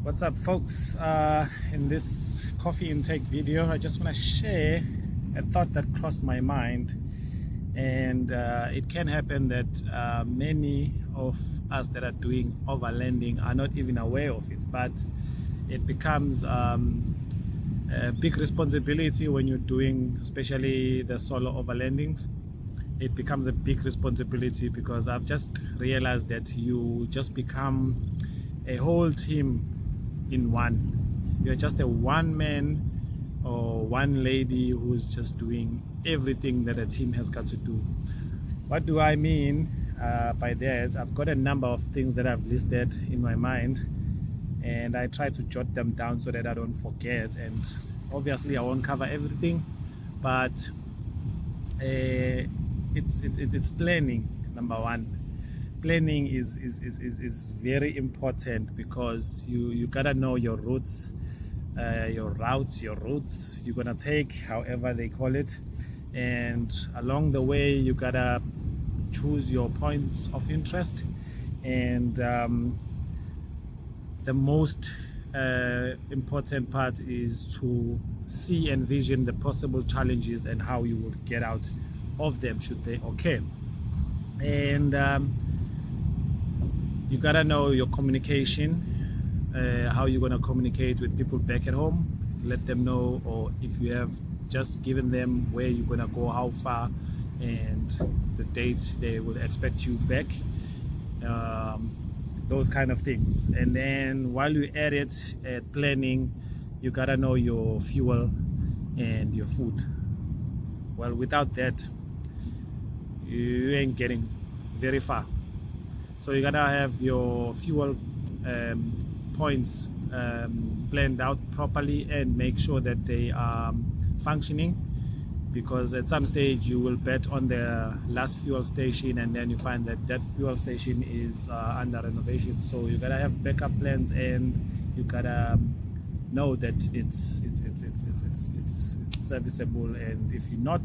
What's up, folks? In this coffee intake video, I just want to share a thought that crossed my mind. And it can happen that many of us that are doing overlanding are not even aware of it, but it becomes a big responsibility when you're doing, especially the solo overlandings. It becomes a big responsibility because I've just realized that you just become a whole team in one. You're just a one man or one lady who's just doing everything that a team has got to do. What do I mean by that? I've got a number of things that I've listed in my mind, and I try to jot them down so that I don't forget. And obviously I won't cover everything, but it's planning. Number one, planning is very important because you gotta know your routes, your routes you're gonna take, however they call it, and along the way you gotta choose your points of interest. And the most important part is to see and vision the possible challenges and how you would get out of them should they occur. And you gotta know your communication, how you're gonna communicate with people back at home. Let them know, or if you have just given them where you're gonna go, how far, and the date they will expect you back, those kind of things. And then while you're at it, at planning, you gotta know your fuel and your food. Well, without that, you ain't getting very far. So you gotta have your fuel points planned out properly and make sure that they are functioning, because at some stage you will bet on the last fuel station and then you find that that fuel station is under renovation. So you gotta have backup plans, and you gotta know that it's serviceable. And if you're not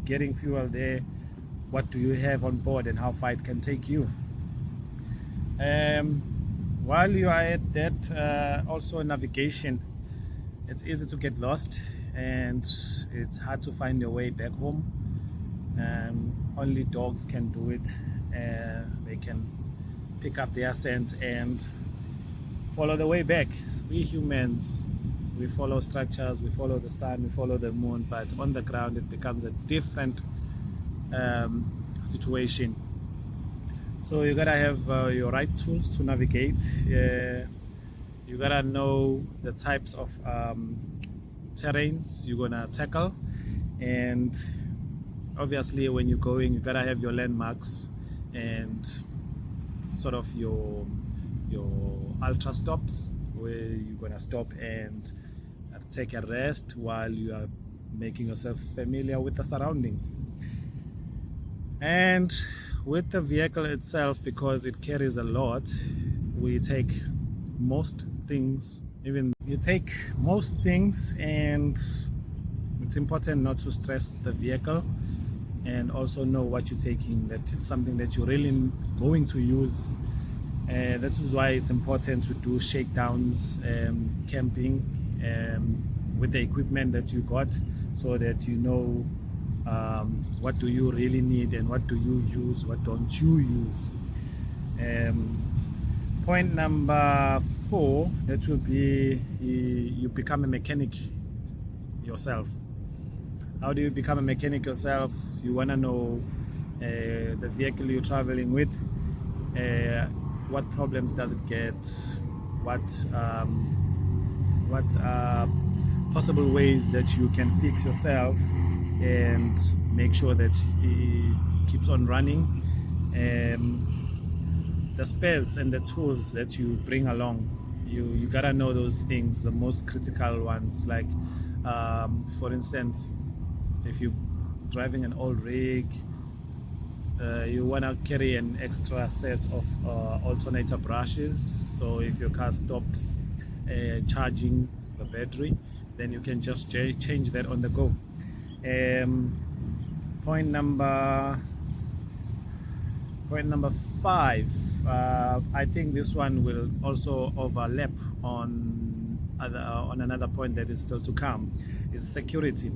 getting fuel there, what do you have on board and how far it can take you. While you are at that, also navigation. It's easy to get lost and it's hard to find your way back home. Only dogs can do it. They can pick up their scent and follow the way back. We humans, we follow structures, we follow the sun, we follow the moon, but on the ground it becomes a different situation. So you gotta have your right tools to navigate. You gotta know the types of terrains you're gonna tackle, and obviously when you're going, you gotta have your landmarks and sort of your ultra stops where you're gonna stop and take a rest while you are making yourself familiar with the surroundings. And with the vehicle itself, because it carries a lot, we take most things, even you take most things, and it's important not to stress the vehicle, and also know what you're taking, that it's something that you're really going to use. That is why it's important to do shakedowns, camping with the equipment that you got, so that you know what do you really need and what do you use, what don't you use. Point number 4, that will be you become a mechanic yourself. How do you become a mechanic yourself? You want to know the vehicle you're traveling with, what problems does it get, what possible ways that you can fix yourself and make sure that it keeps on running. The spares and the tools that you bring along, you gotta know those things, the most critical ones. Like for instance, if you're driving an old rig, you want to carry an extra set of alternator brushes, so if your car stops charging the battery, then you can just change that on the go. Point number 5, I think this one will also overlap on another point that is still to come, is security.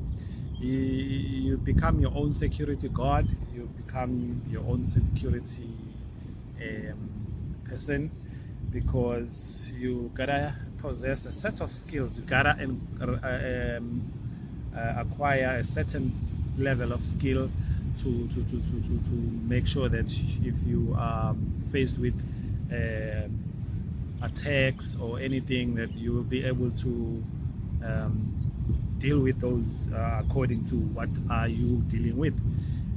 You become your own security guard, you become your own security person, because you gotta possess a set of skills. You gotta acquire a certain level of skill to make sure that if you are faced with attacks or anything, that you will be able to deal with those according to what are you dealing with.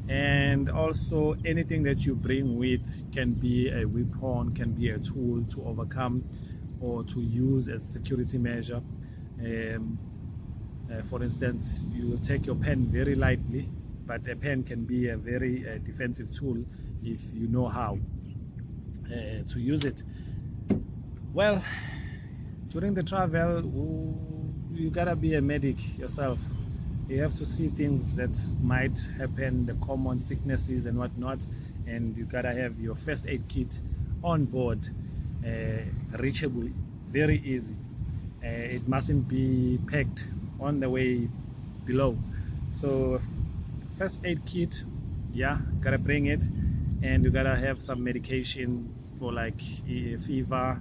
And also anything that you bring with can be a weapon, can be a tool to overcome or to use as security measure. For instance, you will take your pen very lightly, but a pen can be a very defensive tool if you know how to use it. Well, during the travel, you gotta be a medic yourself. You have to see things that might happen, the common sicknesses and whatnot, and you gotta have your first aid kit on board, reachable, very easy. It mustn't be packed on the way below. So first aid kit, yeah, gotta bring it, and you gotta have some medication for like fever,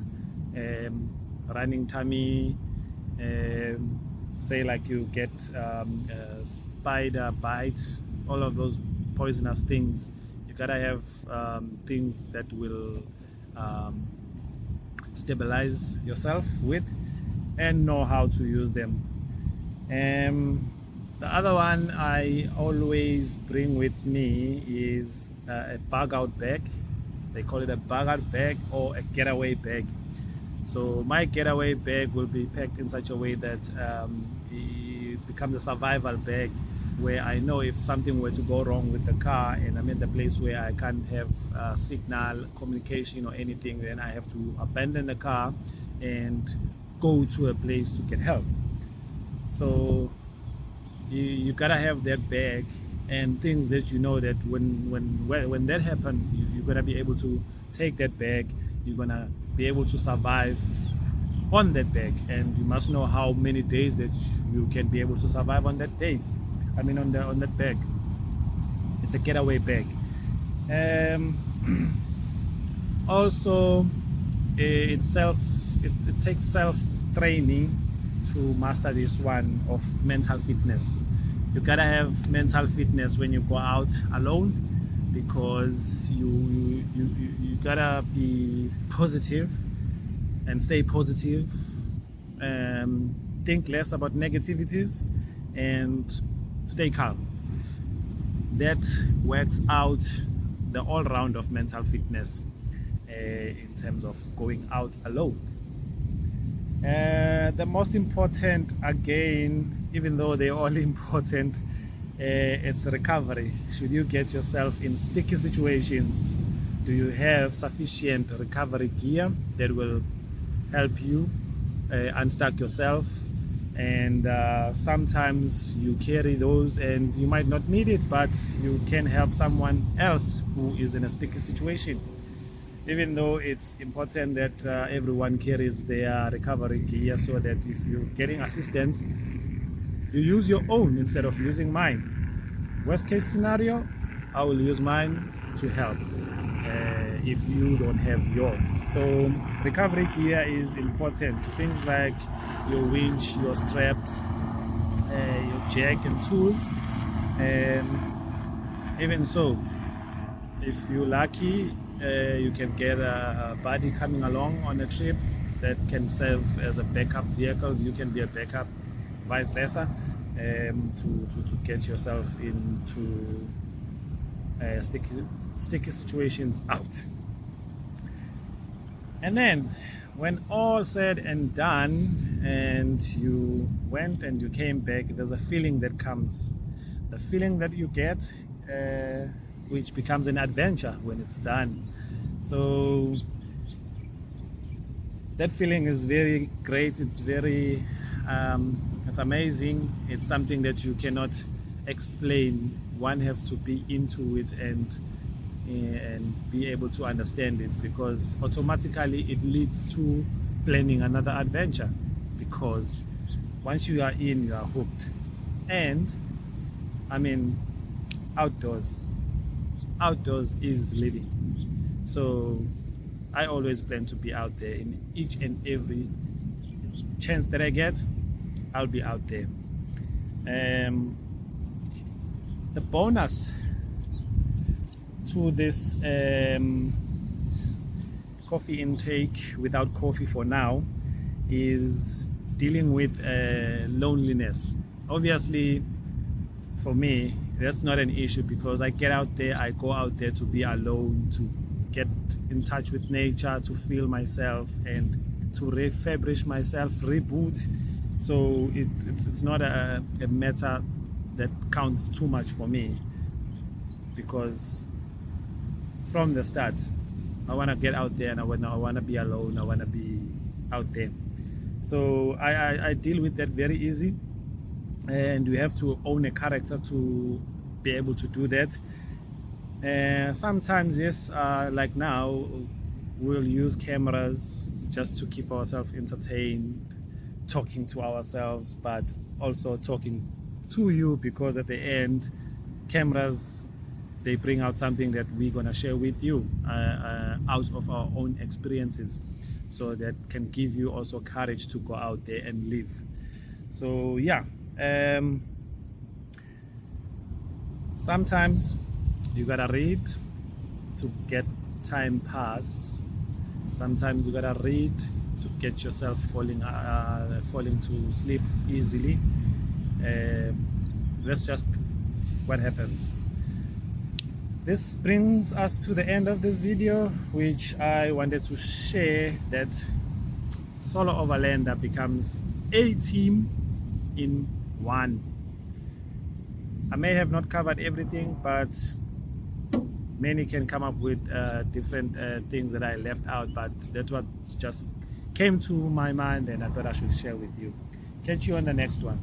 running tummy, say like you get a spider bite, all of those poisonous things. You gotta have things that will stabilize yourself with and know how to use them. The other one I always bring with me is a bug out bag. They call it a bug out bag or a getaway bag. So my getaway bag will be packed in such a way that it becomes a survival bag, where I know if something were to go wrong with the car and I'm in the place where I can't have signal, communication or anything, then I have to abandon the car and go to a place to get help. So you gotta have that bag and things that you know that when that happens, you're gonna be able to take that bag. You're gonna be able to survive on that bag, and you must know how many days that you can be able to survive on that days. I mean on that bag. It's a getaway bag. Also, it takes self-training to master this one of mental fitness. You gotta have mental fitness when you go out alone, because you gotta be positive and stay positive, think less about negativities and stay calm. That works out the all-round of mental fitness in terms of going out alone. The most important, again, even though they're all important, it's recovery. Should you get yourself in sticky situations, do you have sufficient recovery gear that will help you unstuck yourself? And sometimes you carry those and you might not need it, but you can help someone else who is in a sticky situation. Even though it's important that everyone carries their recovery gear, so that if you're getting assistance, you use your own instead of using mine. Worst case scenario, I will use mine to help if you don't have yours. So recovery gear is important. Things like your winch, your straps, your jack and tools. Even so, if you're lucky, you can get a buddy coming along on a trip that can serve as a backup vehicle. You can be a backup, vice versa, to get yourself into sticky situations out. And then when all said and done, and you went and you came back, there's a feeling that comes. The feeling that you get, which becomes an adventure when it's done. So that feeling is very great. It's very it's amazing. It's something that you cannot explain. One has to be into it and and be able to understand it, because automatically it leads to planning another adventure, because once you are in, you are hooked. And I mean, outdoors is living. So I always plan to be out there in each and every chance that I get. I'll be out there. The bonus to this coffee intake without coffee for now is dealing with loneliness. Obviously, for me, that's not an issue, because I get out there, I go out there to be alone, to get in touch with nature, to feel myself, and to refurbish myself, reboot. So it's not a matter that counts too much for me, because from the start I want to get out there and I want to be alone, I want to be out there. So I deal with that very easy, and you have to own a character to be able to do that. Sometimes, yes, like now, we'll use cameras just to keep ourselves entertained, talking to ourselves, but also talking to you, because at the end, cameras, they bring out something that we're gonna share with you out of our own experiences, so that can give you also courage to go out there and live. So yeah, sometimes you gotta read to get time pass. Sometimes you gotta read to get yourself falling to sleep easily. That's just what happens. This brings us to the end of this video, which I wanted to share that solo overlander becomes a team in one. I may have not covered everything, but many can come up with different things that I left out, but that's what just came to my mind and I thought I should share with you. Catch you on the next one.